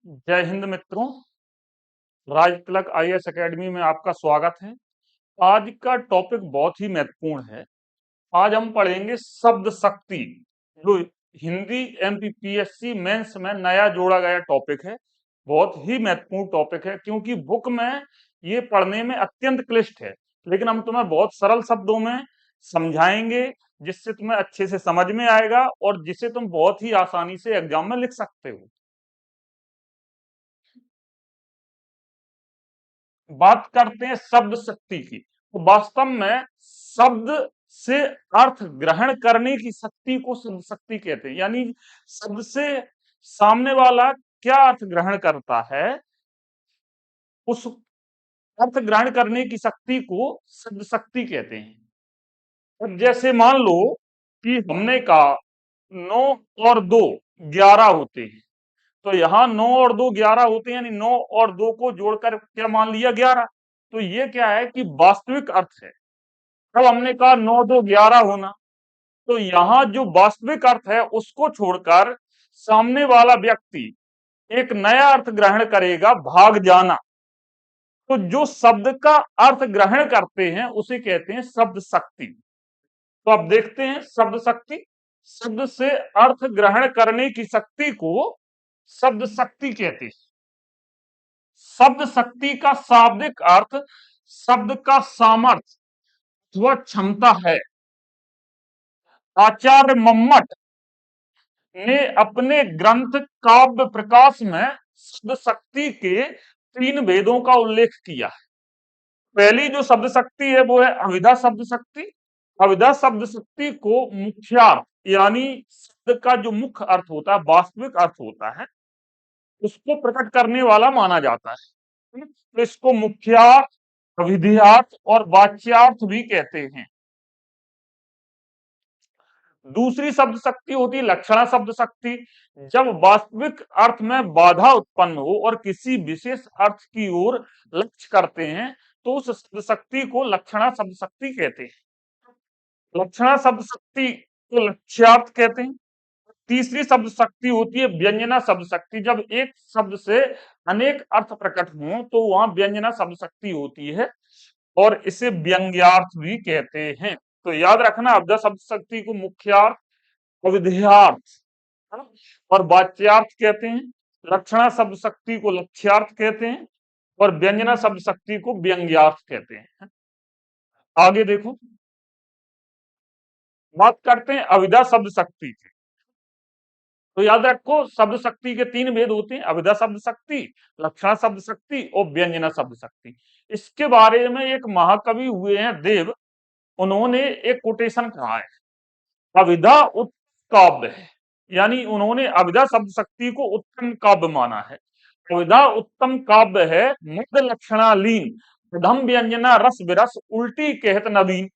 जय हिंद मित्रों। Raj Tilak IAS academy में आपका स्वागत है। आज का टॉपिक बहुत ही महत्वपूर्ण है। आज हम पढ़ेंगे शब्द शक्ति, जो हिंदी एमपीपीएससी मेंस में नया जोड़ा गया टॉपिक है। बहुत ही महत्वपूर्ण टॉपिक है क्योंकि बुक में ये पढ़ने में अत्यंत क्लिष्ट है, लेकिन हम तुम्हें बहुत सरल शब्दों में समझाएंगे जिससे तुम्हें अच्छे से समझ में आएगा और जिसे तुम बहुत ही आसानी से एग्जाम में लिख सकते हो। बात करते हैं शब्द शक्ति की, तो वास्तव में शब्द से अर्थ ग्रहण करने की शक्ति को शब्द शक्ति कहते हैं। यानी शब्द से सामने वाला क्या अर्थ ग्रहण करता है, उस अर्थ ग्रहण करने की शक्ति को शब्द शक्ति कहते हैं। अब जैसे मान लो कि हमने कहा 9 और 2 11 होते हैं, तो यहाँ 9 और 2 11 होते हैं, यानी 9 और 2 को जोड़कर क्या मान लिया 11। तो ये क्या है कि वास्तविक अर्थ है। तब हमने कहा 9 2 11 होना, तो यहाँ जो वास्तविक अर्थ है उसको छोड़कर सामने वाला व्यक्ति एक नया अर्थ ग्रहण करेगा, भाग जाना। तो जो शब्द का अर्थ ग्रहण करते हैं उसे कहते हैं शब्द शक्ति। तो अब देखते हैं शब्द शक्ति। शब्द से अर्थ ग्रहण करने की शक्ति को शब्द शक्ति कहते हैं। शब्द शक्ति का शाब्दिक अर्थ शब्द का सामर्थ्य अथवा क्षमता है। आचार्य मम्मट ने अपने ग्रंथ काव्य प्रकाश में शब्द शक्ति के 3 भेदों का उल्लेख किया है। पहली जो शब्द शक्ति है वो है अविधा शब्द शक्ति। अविधा शब्द शक्ति को मुख्यार्थ, यानी शब्द का जो मुख्य अर्थ होता है, वास्तविक अर्थ होता है, उसको प्रकट करने वाला माना जाता है। तो इसको मुख्यार्थ, अविधियार्थ और वाच्यार्थ भी कहते हैं। दूसरी शब्द शक्ति होती है लक्षणा शब्द शक्ति। जब वास्तविक अर्थ में बाधा उत्पन्न हो और किसी विशेष अर्थ की ओर लक्ष्य करते हैं तो उस शब्द शक्ति को लक्षणा शब्द शक्ति कहते हैं। लक्षणा शब्द शक्ति को लक्ष्यार्थ कहते हैं। तीसरी शब्द शक्ति होती है व्यंजना शब्द शक्ति। जब एक शब्द से अनेक अर्थ प्रकट हों तो वहां व्यंजना शब्द शक्ति होती है और इसे व्यंग्यार्थ भी कहते हैं। तो याद रखना, अब्दा शब्द शक्ति को मुख्यार्थ, अविधेयार्थ, है ना, और वाच्यार्थ कहते हैं। लक्षणा शब्द शक्ति को लक्ष्यार्थ कहते हैं और व्यंजना शब्द शक्ति को व्यंग्यार्थ कहते हैं। आगे देखो, बात करते हैं अविधा शब्द शक्ति की। तो याद रखो, शब्द शक्ति के 3 भेद होते हैं, अविधा शब्द शक्ति, लक्षणा शब्द शक्ति और व्यंजना शब्द शक्ति। इसके बारे में एक महाकवि हुए हैं देव, उन्होंने एक कोटेशन कहा है, अविधा उत्तम काव्य है। यानी उन्होंने अविधा शब्द शक्ति को उत्तम काव्य माना है। अविधा उत्तम काव्य है, मद लक्षणालीन, प्रथम व्यंजना रस विरस, उल्टी कहत नवीन।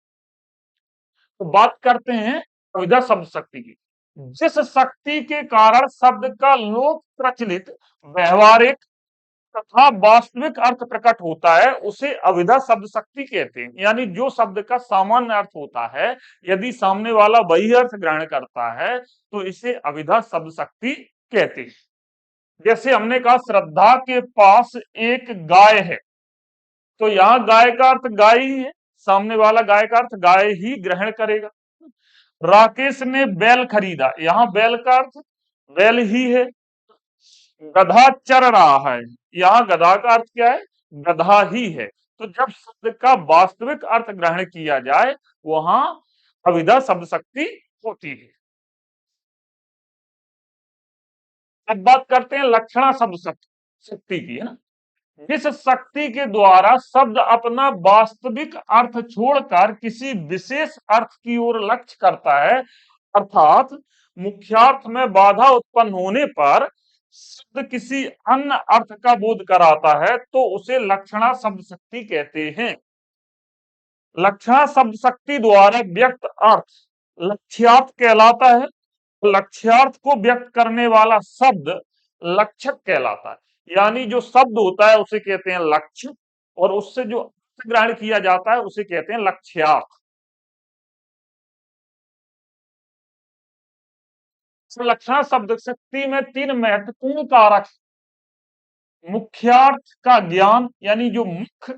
तो बात करते हैं अविधा शब्द शक्ति की। जिस शक्ति के कारण शब्द का लोक प्रचलित, व्यवहारिक तथा वास्तविक अर्थ प्रकट होता है उसे अविधा शब्द शक्ति कहते हैं। यानी जो शब्द का सामान्य अर्थ होता है, यदि सामने वाला वही अर्थ ग्रहण करता है तो इसे अविधा शब्द शक्ति कहते हैं। जैसे हमने कहा श्रद्धा के पास एक गाय है, तो यहाँ गाय का अर्थ गाय ही है, सामने वाला गाय का अर्थ गाय ही ग्रहण करेगा। राकेश ने बैल खरीदा, यहाँ बैल का अर्थ बैल ही है। गधा चर रहा है, यहाँ गधा का अर्थ क्या है, गधा ही है। तो जब शब्द का वास्तविक अर्थ ग्रहण किया जाए वहां अविधा शब्द शक्ति होती है। अब बात करते हैं लक्षणा शब्द शक्ति की, है ना। जिस शक्ति के द्वारा शब्द अपना वास्तविक अर्थ छोड़कर किसी विशेष अर्थ की ओर लक्ष्य करता है, अर्थात मुख्यार्थ में बाधा उत्पन्न होने पर शब्द किसी अन्य अर्थ का बोध कराता है तो उसे लक्षणा शब्द शक्ति कहते हैं। लक्षणा शब्द शक्ति द्वारा व्यक्त अर्थ लक्ष्यार्थ कहलाता है। लक्ष्यार्थ को व्यक्त करने वाला शब्द लक्षक कहलाता है। यानी जो शब्द होता है उसे कहते हैं लक्ष्य और उससे जो अर्थ ग्रहण किया जाता है उसे कहते हैं लक्ष्यार्थ। लक्षणा शब्द शक्ति में 3 महत्वपूर्ण कारक मुख्यार्थ का ज्ञान यानी जो मुख्य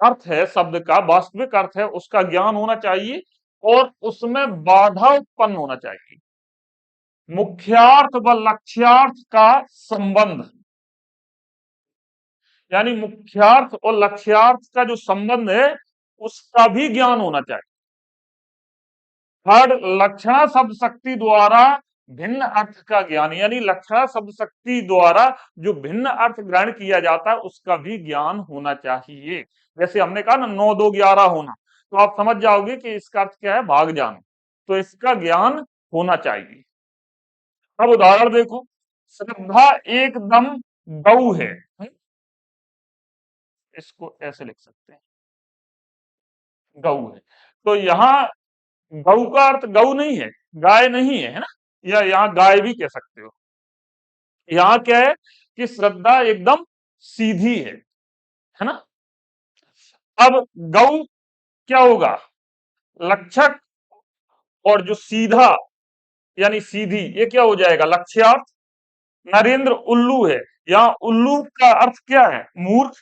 अर्थ है शब्द का, वास्तविक अर्थ है, उसका ज्ञान होना चाहिए और उसमें बाधा उत्पन्न होना चाहिए। मुख्यार्थ व लक्ष्यार्थ का संबंध, यानी मुख्यार्थ और लक्ष्यार्थ का जो संबंध है उसका भी ज्ञान होना चाहिए। थर्ड, लक्षणा शब्द शक्ति द्वारा भिन्न अर्थ का ज्ञान, यानी लक्षणा शब्द शक्ति द्वारा जो भिन्न अर्थ ग्रहण किया जाता है उसका भी ज्ञान होना चाहिए। जैसे हमने कहा ना 9 2 11 होना, तो आप समझ जाओगे कि इसका अर्थ क्या है, भाग जाना, तो इसका ज्ञान होना चाहिए। अब उदाहरण देखो, श्रद्धा एकदम गौ है, इसको ऐसे लिख सकते हैं, गौ है। तो यहाँ गौ का अर्थ गौ नहीं है, गाय नहीं है, है ना, या यहाँ गाय भी कह सकते हो। यहाँ क्या है कि श्रद्धा एकदम सीधी है ना। अब गौ क्या होगा, लक्षक, और जो सीधा यानी सीधी ये क्या हो जाएगा, लक्ष्यार्थ। नरेंद्र उल्लू है, यहाँ उल्लू का अर्थ क्या है, मूर्ख,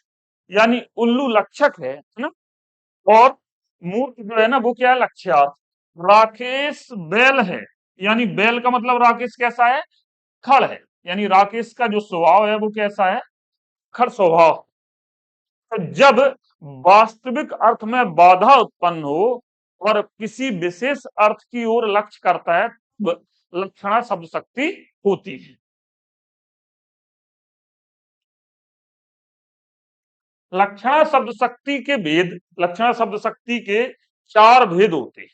यानी उल्लू लक्षक है ना, और मूर्ख जो है ना वो क्या है, लक्ष्यार्थ। राकेश बैल है, यानी बैल का मतलब राकेश कैसा है, खड़ है, यानी राकेश का जो स्वभाव है वो कैसा है, खड़ स्वभाव। तो जब वास्तविक अर्थ में बाधा उत्पन्न हो और किसी विशेष अर्थ की ओर लक्ष्य करता है, तब लक्षणा शब्द शक्ति होती है। लक्षणा शब्द शक्ति के भेद, लक्षणा शब्द शक्ति के 4 भेद होते हैं।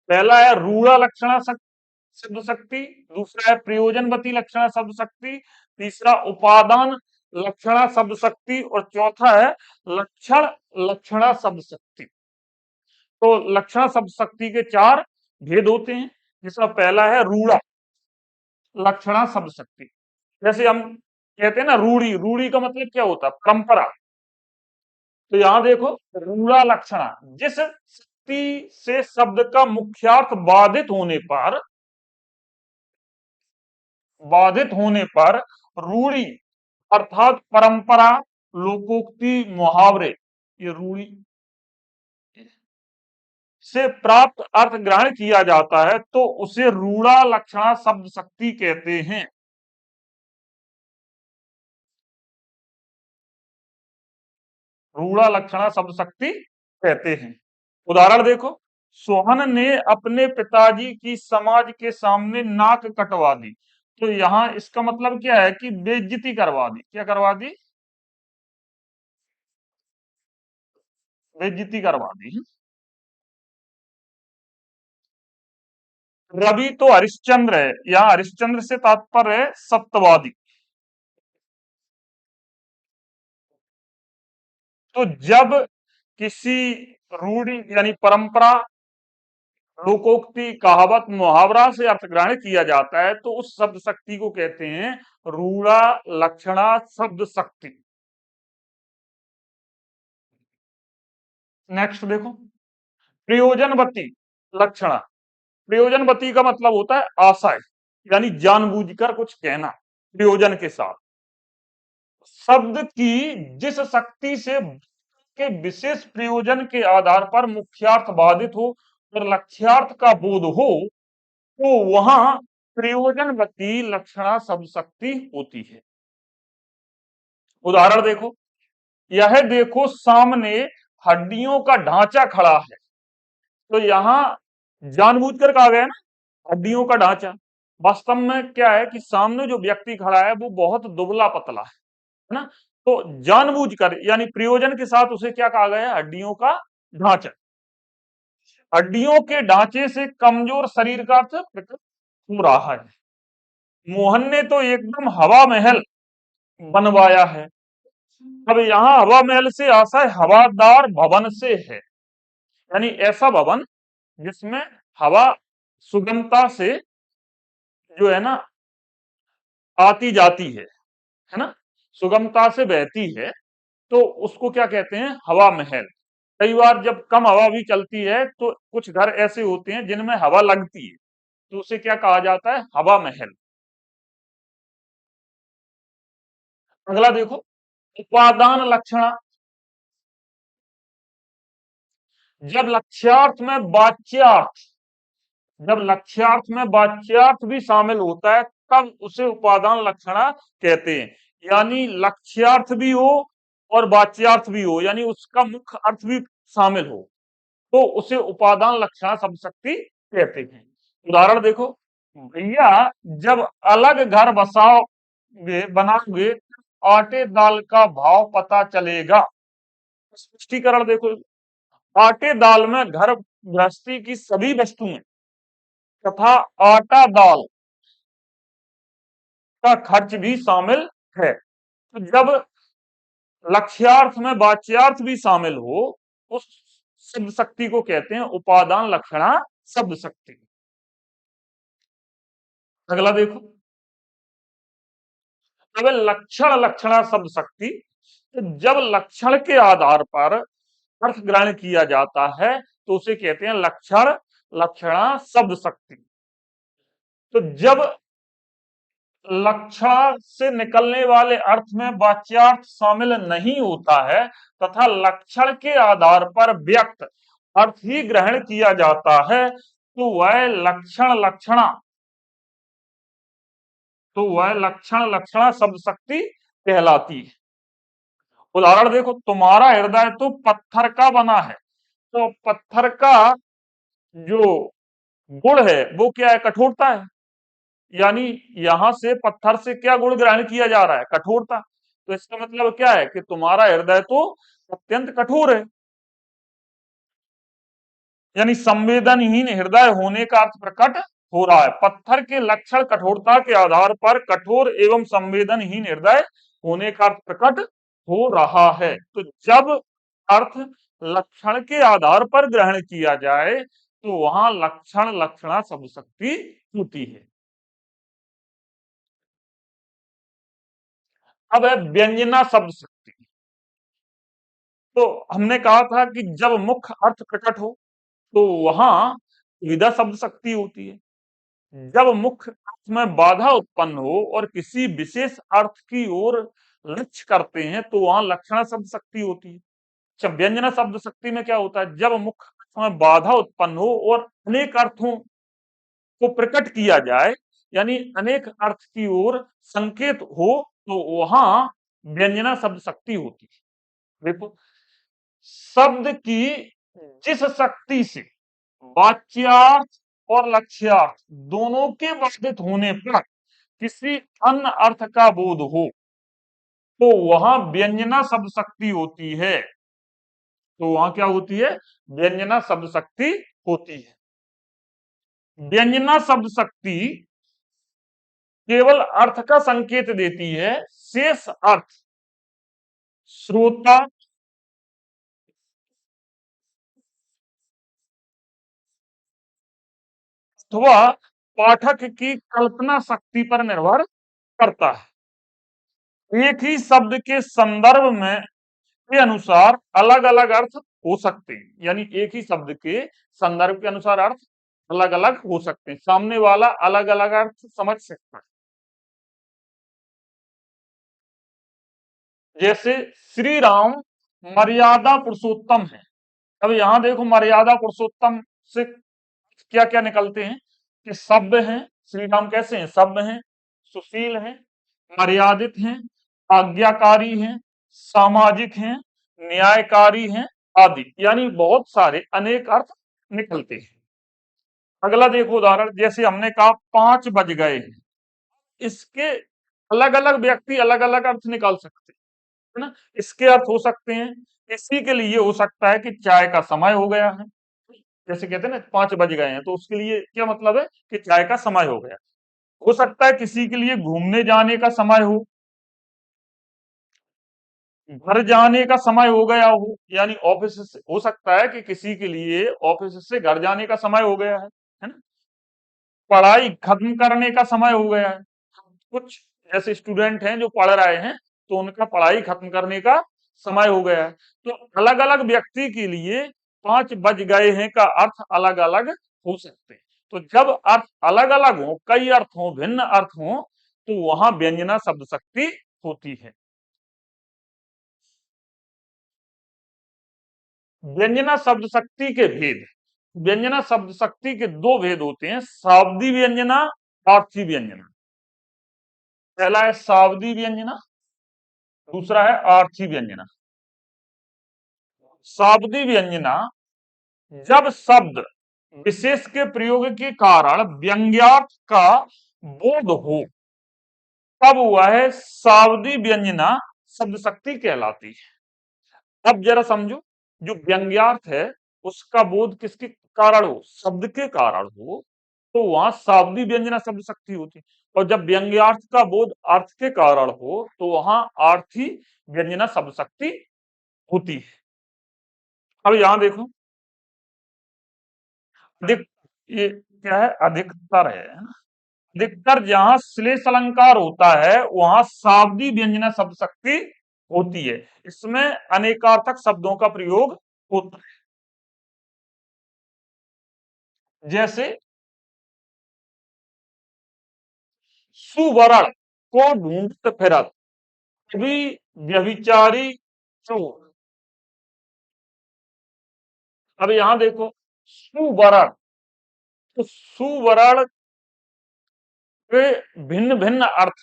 पहला है रूढ़ा लक्षणा शब्द शक्ति, दूसरा है प्रयोजनवती लक्षणा शब्द शक्ति, तीसरा उपादान लक्षणा शब्द शक्ति, और चौथा है लक्षण लक्षणा शब्द शक्ति। तो लक्षण शब्द शक्ति के 4 भेद होते हैं, जिसका पहला है रूढ़ा लक्षणा शब्द शक्ति। जैसे हम कहते हैं ना रूढ़ी, रूढ़ी का मतलब क्या होता है, परंपरा। तो यहां देखो, रूढ़ा लक्षणा, जिस शक्ति से शब्द का मुख्यार्थ बाधित होने पर रूढ़ी अर्थात परंपरा, लोकोक्ति, मुहावरे, ये रूढ़ी से प्राप्त अर्थ ग्रहण किया जाता है तो उसे रूढ़ा लक्षणा शब्द शक्ति कहते हैं। रूढ़ा लक्षणा शब्द शक्ति कहते हैं। उदाहरण देखो, सोहन ने अपने पिताजी की समाज के सामने नाक कटवा दी। तो यहाँ इसका मतलब क्या है कि बेइज्जती करवा दी, क्या करवा दी, बेइज्जती करवा दी। रवि तो हरिश्चंद्र है, यहाँ हरिश्चंद्र से तात्पर्य है सत्यवादी। तो जब किसी रूढ़ी यानी परंपरा, लोकोक्ति, कहावत, मुहावरा से अर्थ ग्रहण किया जाता है तो उस शब्द शक्ति को कहते हैं रूढ़ा लक्षणा शब्द शक्ति। नेक्स्ट देखो, प्रयोजनवती लक्षणा। प्रयोजनवती का मतलब होता है आशय, यानी जानबूझकर कुछ कहना प्रयोजन के साथ। शब्द की जिस शक्ति से के विशेष प्रयोजन के आधार पर मुख्यार्थ बाधित हो और लक्ष्यार्थ का बोध हो तो वहां प्रयोजनवती लक्षणा शब्द शक्ति होती है। उदाहरण देखो, यह देखो सामने हड्डियों का ढांचा खड़ा है। तो यहां जानबूझकर कहा गया ना, हड्डियों का ढांचा। वास्तव में क्या है कि सामने जो व्यक्ति खड़ा है वो बहुत दुबला पतला है ना, तो जानबूझकर यानी प्रयोजन के साथ उसे क्या कहा गया है, हड्डियों का ढांचा। हड्डियों के ढांचे से कमजोर शरीर का अर्थ प्रकट हो रहा है। मोहन ने तो एकदम हवा महल बनवाया है। अब यहाँ हवा महल से आशय हवादार भवन से है, यानी ऐसा भवन जिसमें हवा सुगमता से जो है ना आती जाती है ना, सुगमता से बहती है, तो उसको क्या कहते हैं, हवा महल। कई बार जब कम हवा भी चलती है तो कुछ घर ऐसे होते हैं जिनमें हवा लगती है, तो उसे क्या कहा जाता है, हवा महल। अगला देखो, उपादान लक्षणा। जब लक्ष्यार्थ में वाच्यार्थ जब लक्ष्यार्थ में वाच्यार्थ भी शामिल होता है, तब उसे उपादान लक्षणा कहते हैं। यानी लक्ष्यार्थ भी हो और वाच्यार्थ भी हो, यानी उसका मुख्य अर्थ भी शामिल हो, तो उसे उपादान लक्षणा शब्द शक्ति कहते हैं। उदाहरण देखो, भैया जब अलग घर बसाओगे बनाओगे, आटे दाल का भाव पता चलेगा। स्पष्टीकरण देखो, आटे दाल में घर गृहस्थी की सभी वस्तुएं तथा आटा दाल का खर्च भी शामिल है। तो जब लक्ष्यार्थ में वाच्यार्थ भी शामिल हो, उस शब्द शक्ति को कहते हैं उपादान लक्षणा शब्द शक्ति। अगला देखो, अब लक्षण लक्षणा शब्द शक्ति। तो जब लक्षण के आधार पर अर्थ ग्रहण किया जाता है, तो उसे कहते हैं लक्षण लक्षणा शब्द शक्ति। तो जब लक्षण से निकलने वाले अर्थ में वाच्यार्थ शामिल नहीं होता है तथा लक्षण के आधार पर व्यक्त अर्थ ही ग्रहण किया जाता है, तो वह लक्षण लक्षणा शब्द शक्ति कहलाती है। उदाहरण देखो, तुम्हारा हृदय तो पत्थर का बना है। तो पत्थर का जो गुण है वो क्या है? कठोरता है। यानी यहां से पत्थर से क्या गुण ग्रहण किया जा रहा है? कठोरता। तो इसका मतलब क्या है कि तुम्हारा हृदय तो अत्यंत कठोर है। यानी संवेदनहीन हृदय होने का अर्थ प्रकट हो रहा है। पत्थर के लक्षण कठोरता के आधार पर कठोर एवं संवेदनहीन हृदय होने का अर्थ प्रकट हो रहा है। तो जब अर्थ लक्षण के आधार पर ग्रहण किया जाए, तो वहां लक्षण लक्षणा शब्द शक्ति होती है। अब है व्यंजना शब्द शक्ति। तो हमने कहा था कि जब मुख्य अर्थ प्रकट हो, तो वहां विधा शब्द शक्ति होती है। जब मुख्य अर्थ में बाधा उत्पन्न हो और किसी विशेष अर्थ की ओर लक्ष्य करते हैं, तो वहां लक्षणा शब्द शक्ति होती है। अच्छा, व्यंजना शब्द शक्ति में क्या होता है? जब मुख्य अर्थ में बाधा उत्पन्न हो और अनेक अर्थों को प्रकट किया जाए, यानी अनेक अर्थ की ओर संकेत हो, तो वहां व्यंजना शब्द शक्ति होती है। देखो, शब्द की जिस शक्ति से वाच्यार्थ और लक्ष्यार्थ दोनों के बाधित होने पर किसी अन्य अर्थ का बोध हो, तो वहां व्यंजना शब्द शक्ति होती है। तो वहां क्या होती है? व्यंजना शब्द शक्ति होती है। व्यंजना शब्द शक्ति केवल अर्थ का संकेत देती है, शेष अर्थ श्रोता अथवा पाठक की कल्पना शक्ति पर निर्भर करता है। एक ही शब्द के संदर्भ में के अनुसार अलग अलग अर्थ हो सकते हैं। यानी एक ही शब्द के संदर्भ के अनुसार अर्थ अलग अलग हो सकते हैं, सामने वाला अलग अलग अर्थ समझ सकता है। जैसे श्री राम मर्यादा पुरुषोत्तम है। अब यहां देखो, मर्यादा पुरुषोत्तम से क्या क्या निकलते हैं कि सभ्य हैं। श्री राम कैसे हैं? सभ्य हैं, सुशील हैं, मर्यादित हैं, आज्ञाकारी हैं, सामाजिक हैं, न्यायकारी हैं आदि। यानी बहुत सारे अनेक अर्थ निकलते हैं। अगला देखो उदाहरण, जैसे हमने कहा 5 बज गए हैं। इसके अलग अलग व्यक्ति अलग अलग अर्थ निकाल सकते हैं, है ना? इसके अर्थ हो सकते हैं, किसी के लिए हो सकता है कि चाय का समय हो गया है। जैसे कहते हैं ना 5 बज गए हैं, तो उसके लिए क्या मतलब है कि चाय का समय हो गया। हो सकता है किसी के लिए घूमने जाने का समय हो, घर जाने का समय हो गया हो, यानी ऑफिस से हो सकता है कि किसी के लिए ऑफिस से घर जाने का समय हो गया है ना? पढ़ाई खत्म करने का समय हो गया है। कुछ ऐसे स्टूडेंट हैं जो पढ़ रहे हैं, तो उनका पढ़ाई खत्म करने का समय हो गया है। तो अलग अलग व्यक्ति के लिए 5 बज गए हैं का अर्थ अलग अलग हो सकते हैं। तो जब अर्थ अलग अलग हो, कई अर्थ हो, भिन्न अर्थ हो, तो वहां व्यंजना शब्द शक्ति होती है। व्यंजना शब्द शक्ति के भेद। व्यंजना शब्द शक्ति के दो भेद होते हैं, शाब्दी व्यंजना, अर्थी व्यंजना। पहला है शाब्दी व्यंजना, दूसरा है अर्थी व्यंजना। शाब्दी व्यंजना जब शब्द विशेष के प्रयोग के कारण व्यंग्यार्थ का बोध हो, तब हुआ है शाब्दी व्यंजना शब्द शक्ति कहलाती है। अब जरा समझो, जो व्यंग्यार्थ है उसका बोध किसके कारण हो, शब्द के कारण हो, तो वहां शाब्दी व्यंजना शब्द शक्ति होती है। और जब व्यंग्यार्थ का बोध अर्थ के कारण हो, तो वहां अर्थी व्यंजना शब्द शक्ति होती है। अब यहां देखो, अधिक, ये क्या है, अधिकतर है ना। अधिकतर जहां श्लेष अलंकार होता है वहां शाब्दी व्यंजना शब्द शक्ति होती है। इसमें अनेकार्थक शब्दों का प्रयोग होता है। जैसे सुवर्ण को ढूंढत फिरत, कभी व्यभिचारी चोर। अब यहां देखो, सुवर्ण, तो सुवर्ण के भिन्न भिन्न अर्थ।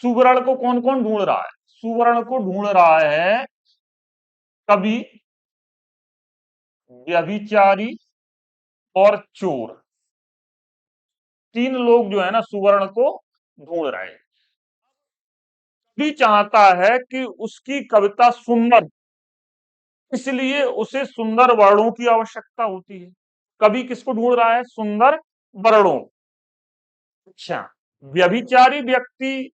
सुवर्ण को कौन कौन ढूंढ रहा है, सुवर्ण को ढूंढ रहा है कभी व्यभिचारी और चोर। तीन लोग जो है ना सुवर्ण को ढूंढ रहे हैं। भी चाहता है कि उसकी कविता सुंदर, इसलिए उसे सुंदर वर्णों की आवश्यकता होती है। कवि किसको ढूंढ रहा है, सुंदर वर्णों। अच्छा, व्यभिचारी व्यक्ति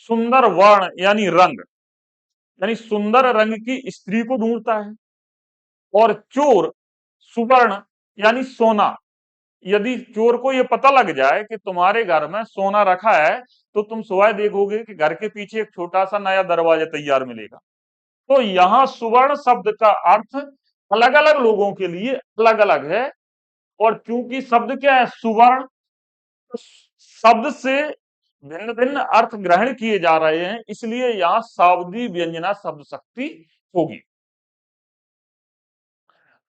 सुंदर वर्ण यानी रंग, यानी सुंदर रंग की स्त्री को ढूंढता है। और चोर सुवर्ण यानी सोना। यदि चोर को यह पता लग जाए कि तुम्हारे घर में सोना रखा है, तो तुम सुबह देखोगे कि घर के पीछे एक छोटा सा नया दरवाजा तैयार मिलेगा। तो यहां सुवर्ण शब्द का अर्थ अलग अलग लोगों के लिए अलग अलग है। और चूंकि शब्द क्या है, सुवर्ण, तो शब्द से भिन्न भिन्न अर्थ ग्रहण किए जा रहे हैं, इसलिए यहां शाब्दी व्यंजना शब्द शक्ति होगी।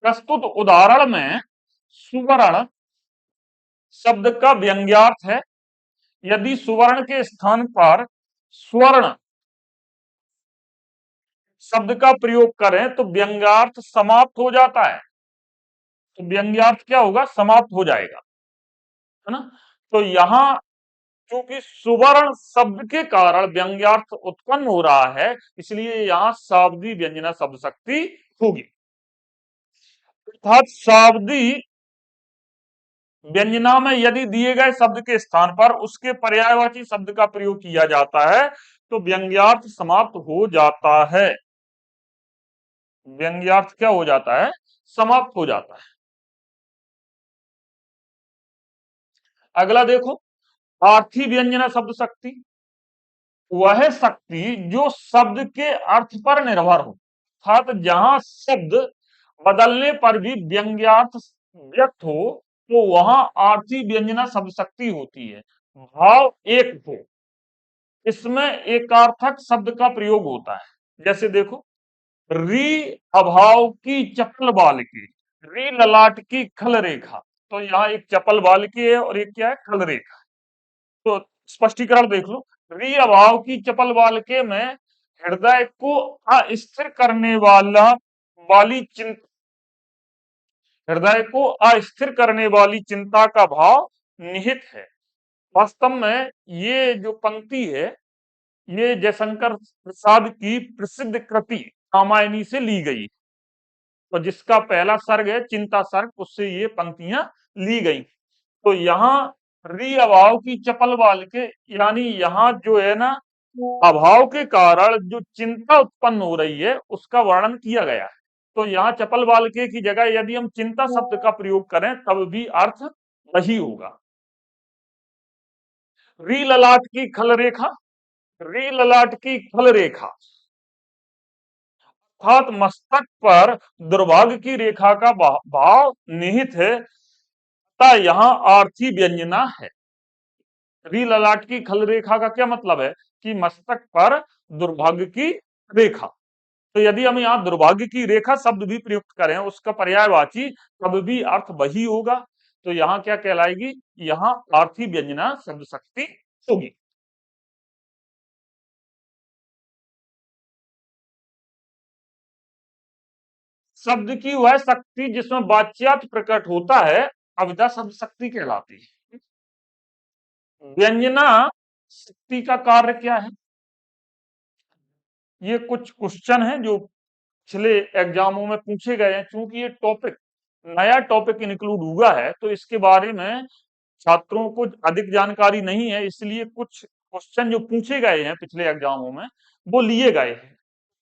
प्रस्तुत उदाहरण में सुवर्ण शब्द का व्यंग्यार्थ है। यदि सुवर्ण के स्थान पर स्वर्ण शब्द का प्रयोग करें तो व्यंग्यार्थ समाप्त हो जाता है। तो व्यंग्यार्थ क्या होगा, समाप्त हो जाएगा, है ना। तो यहां क्योंकि सुवर्ण शब्द के कारण व्यंग्यार्थ उत्पन्न हो रहा है, इसलिए यहां शाब्दी व्यंजना शब्द शक्ति होगी। अर्थात शाब्दी व्यंजना में यदि दिए गए शब्द के स्थान पर उसके पर्यायवाची शब्द का प्रयोग किया जाता है तो व्यंग्यार्थ समाप्त हो जाता है। व्यंग्यार्थ क्या हो जाता है, समाप्त हो जाता है। अगला देखो, आर्थी व्यंजना शब्द शक्ति, वह शक्ति जो शब्द के अर्थ पर निर्भर हो। अर्थात जहां शब्द बदलने पर भी व्यंग्यार्थ व्यक्त हो, तो वहां आर्थी व्यंजना शब्द शक्ति होती है। भाव एक हो, इसमें एकार्थक शब्द का प्रयोग होता है। जैसे देखो, री अभाव की चप्पल बाल की, री ललाट की खल रेखा। तो यहाँ एक चप्पल बाल की है और एक क्या है, खल रेखा। तो स्पष्टीकरण देख लो, री अभाव की चपल बाल के में हृदय को अस्थिर करने वाली चिंता, हृदय को अस्थिर करने वाली चिंता का भाव निहित है। वास्तव में ये जो पंक्ति है, ये जयशंकर प्रसाद की प्रसिद्ध कृति रामायणी से ली गई, और जिसका पहला सर्ग है चिंता सर्ग, उससे ये पंक्तियां ली गई। तो यहाँ री अभाव की चपल बाल के, यानी यहाँ जो है ना अभाव के कारण जो चिंता उत्पन्न हो रही है उसका वर्णन किया गया है। तो यहाँ चपल बाल के की जगह यदि हम चिंता शब्द का प्रयोग करें तब भी अर्थ वही होगा। री ललाट की खल रेखा, री ललाट की खल रेखा अर्थात मस्तक पर दुर्भाग्य की रेखा का भाव निहित है, तथा यहाँ आर्थी व्यंजना है। री ललाट की खल रेखा का क्या मतलब है कि मस्तक पर दुर्भाग्य की रेखा। तो यदि हम यहाँ दुर्भाग्य की रेखा शब्द भी प्रयुक्त करें उसका पर्यायवाची तब भी अर्थ वही होगा। तो यहाँ क्या कहलाएगी, यहाँ आर्थी व्यंजना शब्द शक्ति होगी। शब्द की वह शक्ति जिसमें वाच्यार्थ प्रकट होता है अविद्या शब्द शक्ति कहलाती है। व्यंजना शक्ति का कार्य क्या है, ये कुछ क्वेश्चन है जो पिछले एग्जामों में पूछे गए हैं। चूंकि ये टॉपिक नया टॉपिक इंक्लूड हुआ है तो इसके बारे में छात्रों को अधिक जानकारी नहीं है, इसलिए कुछ क्वेश्चन जो पूछे गए हैं पिछले एग्जामों में वो लिए गए हैं।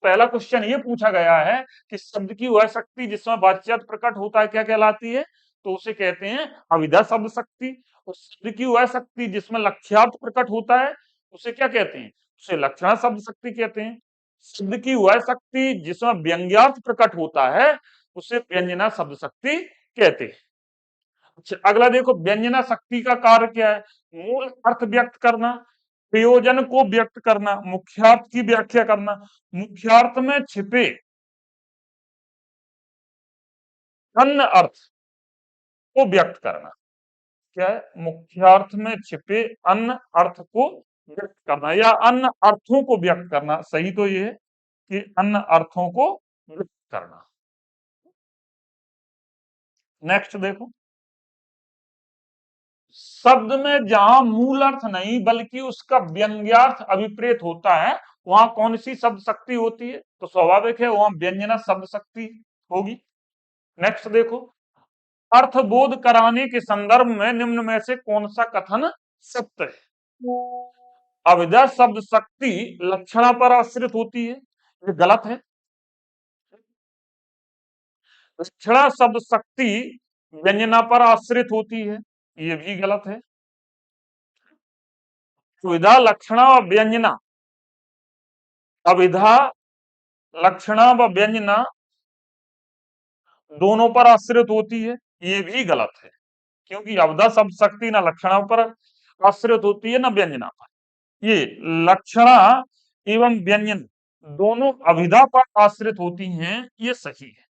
पहला क्वेश्चन ये पूछा गया है कि शब्द की वह शक्ति जिसमें वाच्यार्थ प्रकट होता है क्या कहलाती है, तो उसे कहते हैं अविद्या शब्द शक्ति। और शब्द की वह शक्ति जिसमें लक्ष्यार्थ प्रकट होता है उसे क्या कहते हैं, उसे लक्षणा शब्द शक्ति कहते हैं। शब्द की वह शक्ति जिसमें व्यंग्यार्थ प्रकट होता है उसे व्यंजना शब्द शक्ति कहते हैं। अच्छा, अगला देखो, व्यंजना शक्ति का कार्य क्या है, मूल अर्थ व्यक्त करना, प्रयोजन को व्यक्त करना, मुख्यार्थ की व्याख्या करना, मुख्यार्थ में छिपे अन्य अर्थ को व्यक्त करना। क्या है, मुख्यार्थ में छिपे अन्य अर्थ को व्यक्त करना या अन्य अर्थों को व्यक्त करना, सही तो ये है कि अन्य अर्थों को व्यक्त करना। नेक्स्ट देखो, शब्द में जहां मूल अर्थ नहीं बल्कि उसका व्यंग्यार्थ अभिप्रेत होता है वहां कौन सी शब्द शक्ति होती है, तो स्वाभाविक है वहां व्यंजना शब्द शक्ति होगी। नेक्स्ट देखो, अर्थबोध कराने के संदर्भ में निम्न में से कौन सा कथन सत्य है। अविद्या शब्द शक्ति लक्षणा पर आश्रित होती है, ये गलत है। लक्षणा शब्द शक्ति व्यंजना पर आश्रित होती है, ये भी गलत है। अविद्या लक्षणा और व्यंजना, अविद्या लक्षणा व व्यंजना दोनों पर आश्रित होती है, ये भी गलत है। क्योंकि अविद्या शब्द शक्ति ना लक्षणा पर आश्रित होती है ना व्यंजना पर। ये लक्षणा एवं व्यंजन दोनों अविद्या पर आश्रित होती हैं, ये सही है।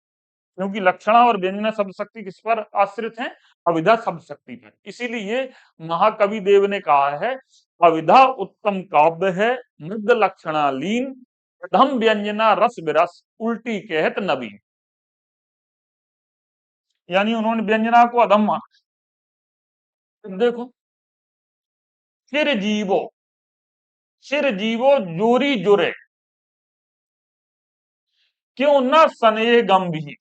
क्योंकि लक्षणा और व्यंजना शब्द शक्ति किस पर आश्रित है, अविद्या शब्द शक्ति पर। इसीलिए महाकवि देव ने कहा है, अविद्या उत्तम काव्य है मृद लक्षणा लीन, प्रथम व्यंजना रस विरस उल्टी कहत नवीन। यानी उन्होंने व्यंजना को अधम माना। देखो, चिर जीवो जोरी जुरे क्यों न स्नेह गंभीर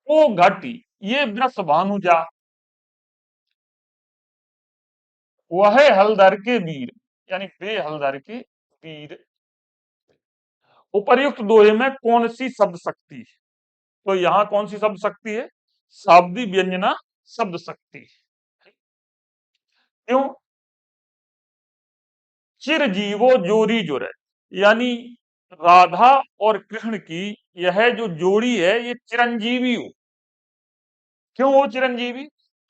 ओ घटी ये व्रस भानुजा, वह हलधर के वीर, यानी बे हलधर के वीर। उपर्युक्त दोहे में कौन सी शब्द शक्ति है, तो यहाँ कौन सी शब्द शक्ति है, शाब्दी व्यंजना शब्द शक्ति। क्यों, चिर जीवो जोरी जुरे, यानी राधा और कृष्ण की यह जो जोड़ी है ये चिरंजीवी हो। क्यों वो चिरंजीवी,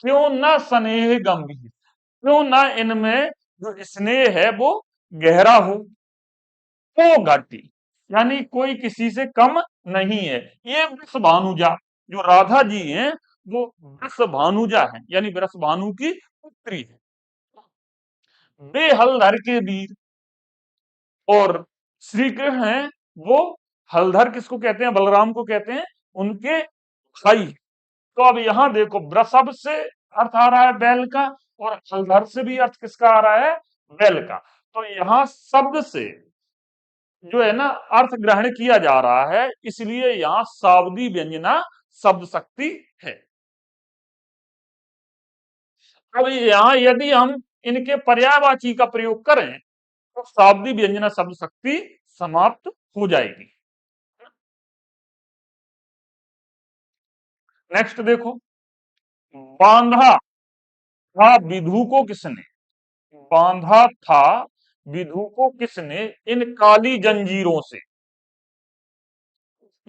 क्यों ना स्नेह गंभीर, क्यों ना इनमें जो स्नेह है वो गहरा हो। वो घाटी, यानी कोई किसी से कम नहीं है। ये वृष भानुजा, जो राधा जी हैं वो वृष भानुजा है, यानी वृष भानु की पुत्री है। बेहलधर के वीर, और श्री कृष्ण है वो हलधर किसको कहते हैं, बलराम को कहते हैं, उनके भाई। तो अब यहां देखो, वृषभ से अर्थ आ रहा है बैल का और हलधर से भी अर्थ किसका आ रहा है, बैल का। तो यहां शब्द से जो है ना अर्थ ग्रहण किया जा रहा है, इसलिए यहां सावधी व्यंजना शब्द शक्ति है। अब यहां यदि हम इनके पर्यायवाची का प्रयोग करें तो सावधी व्यंजना शब्द शक्ति समाप्त हो जाएगी। नेक्स्ट देखो, बांधा था विधु को किसने, बांधा था विधु को किसने इन काली जंजीरों से।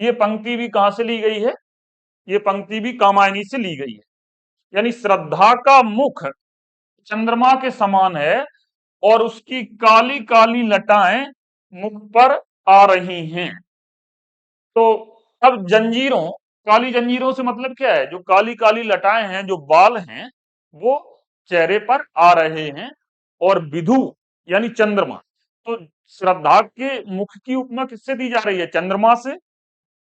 ये पंक्ति भी कहां से ली गई है, ये पंक्ति भी कामायनी से ली गई है। यानी श्रद्धा का मुख चंद्रमा के समान है और उसकी काली काली लटाएं मुख पर आ रही हैं। तो अब जंजीरों, काली जंजीरों से मतलब क्या है, जो काली काली लटाएं हैं, जो बाल हैं, वो चेहरे पर आ रहे हैं। और विधु यानी चंद्रमा, तो श्रद्धा के मुख की उपमा किससे दी जा रही है, चंद्रमा से।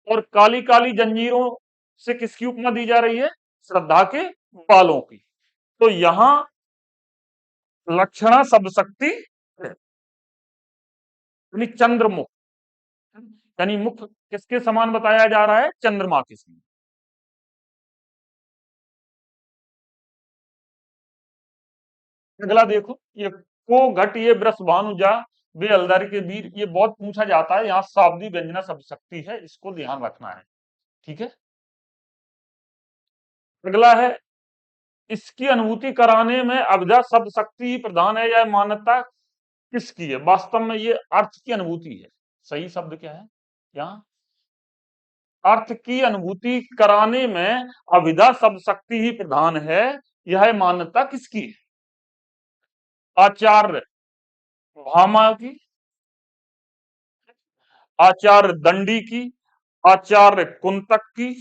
और काली काली जंजीरों से किसकी उपमा दी जा रही है, श्रद्धा के बालों की। तो यहां लक्षणा शब्द शक्ति यानी चंद्रमुख, यानी मुख किसके समान बताया जा रहा है, चंद्रमा के समान। अगला देखो, ये को घट ये वृष भानुजा वे अलदर के वीर, ये बहुत पूछा जाता है, यहाँ शाब्दी व्यंजना शब्द शक्ति है, इसको ध्यान रखना है। ठीक है। अगला है, इसकी अनुभूति कराने में अभिधा शब्द शक्ति ही प्रधान है, यह मान्यता किसकी है। वास्तव में ये अर्थ की अनुभूति है, सही शब्द क्या है यहाँ, अर्थ की अनुभूति कराने में अभिधा शब्द शक्ति ही प्रधान है, यह मान्यता किसकी है, आचार्य भामा की, आचार्य दंडी की, आचार्य कुंतक की।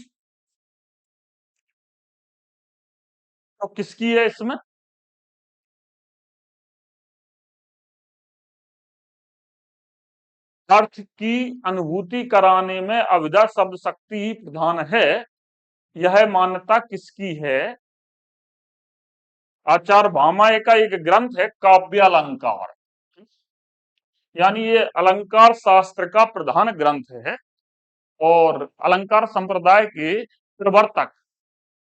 तो किसकी है इसमें, अर्थ की अनुभूति कराने में अभिधा शब्द शक्ति ही प्रधान है, यह मान्यता किसकी है, आचार्य भामाए का एक ग्रंथ है काव्य अलंकार, यानी ये अलंकार शास्त्र का प्रधान ग्रंथ है। और अलंकार संप्रदाय के प्रवर्तक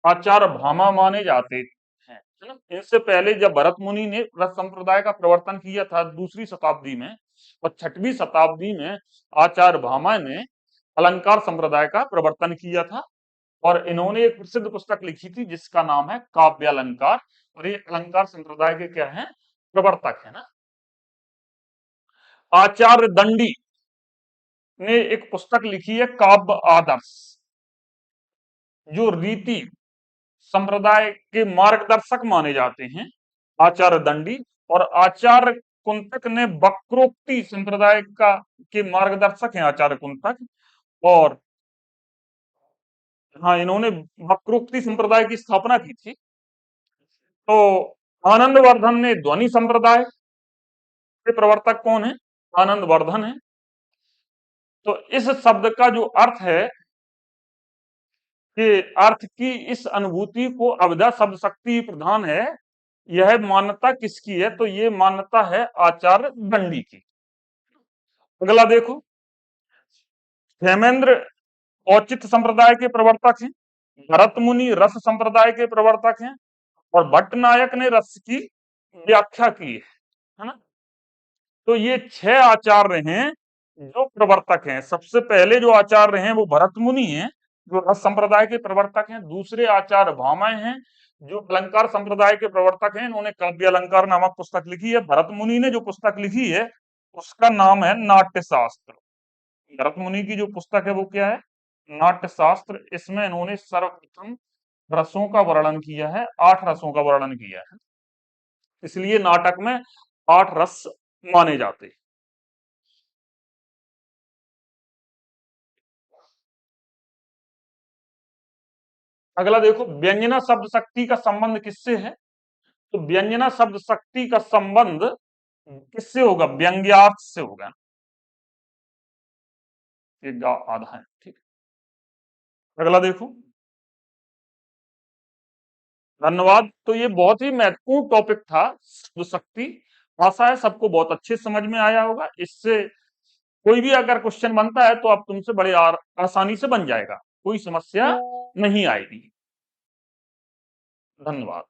आचार्य भामा माने जाते हैं, है ना। इनसे पहले जब भरत मुनि ने रस संप्रदाय का प्रवर्तन किया था दूसरी शताब्दी में, और छठवीं शताब्दी में आचार्य भामा ने अलंकार संप्रदाय का प्रवर्तन किया था। और इन्होंने एक प्रसिद्ध पुस्तक लिखी थी जिसका नाम है काव्य अलंकार, और ये अलंकार संप्रदाय के क्या है, प्रवर्तक है ना। आचार्य दंडी ने एक पुस्तक लिखी है काव्य आदर्श, जो रीति संप्रदाय के मार्गदर्शक माने जाते हैं, आचार्य दंडी। और आचार्य कुंतक ने वक्रोक्ति संप्रदाय का के मार्गदर्शक हैं आचार्य कुंतक। और हाँ, इन्होंने वक्रोक्ति संप्रदाय की स्थापना की थी। तो आनंदवर्धन ने ध्वनि संप्रदाय के प्रवर्तक कौन है, आनंदवर्धन है। तो इस शब्द का जो अर्थ है कि अर्थ की इस अनुभूति को अभिधा शब्द शक्ति प्रधान है, यह मान्यता किसकी है, तो ये मान्यता है आचार्य दंडी की। अगला देखो, हेमेंद्र औचित्य संप्रदाय के प्रवर्तक हैं, भरत मुनि रस संप्रदाय के प्रवर्तक हैं, और भट्टनायक ने रस की व्याख्या की है ना। तो ये 6 आचार्य हैं जो प्रवर्तक हैं। सबसे पहले जो आचार्य हैं वो भरत मुनि हैं, जो रस संप्रदाय के प्रवर्तक हैं। दूसरे आचार्य भामय हैं, जो अलंकार संप्रदाय के प्रवर्तक हैं, इन्होंने काव्य अलंकार नामक पुस्तक लिखी है। भरत मुनि ने जो पुस्तक लिखी है उसका नाम है नाट्य शास्त्र। भरत मुनि की जो पुस्तक है वो क्या है, नाट्य शास्त्र। इसमें इन्होंने सर्वप्रथम रसों का वर्णन किया है, 8 रसों का वर्णन किया है, इसलिए नाटक में 8 रस माने जाते हैं। अगला देखो, व्यंजना शब्द शक्ति का संबंध किससे है, तो व्यंजना शब्द शक्ति का संबंध किससे होगा, व्यंग्यार्थ से होगा। एक आधा है, ठीक। अगला देखो, धन्यवाद। तो ये बहुत ही महत्वपूर्ण टॉपिक था शब्द शक्ति। आशा है सबको बहुत अच्छे समझ में आया होगा। इससे कोई भी अगर क्वेश्चन बनता है तो आप तुमसे बड़े आसानी से बन जाएगा, कोई समस्या नहीं आएगी। धन्यवाद।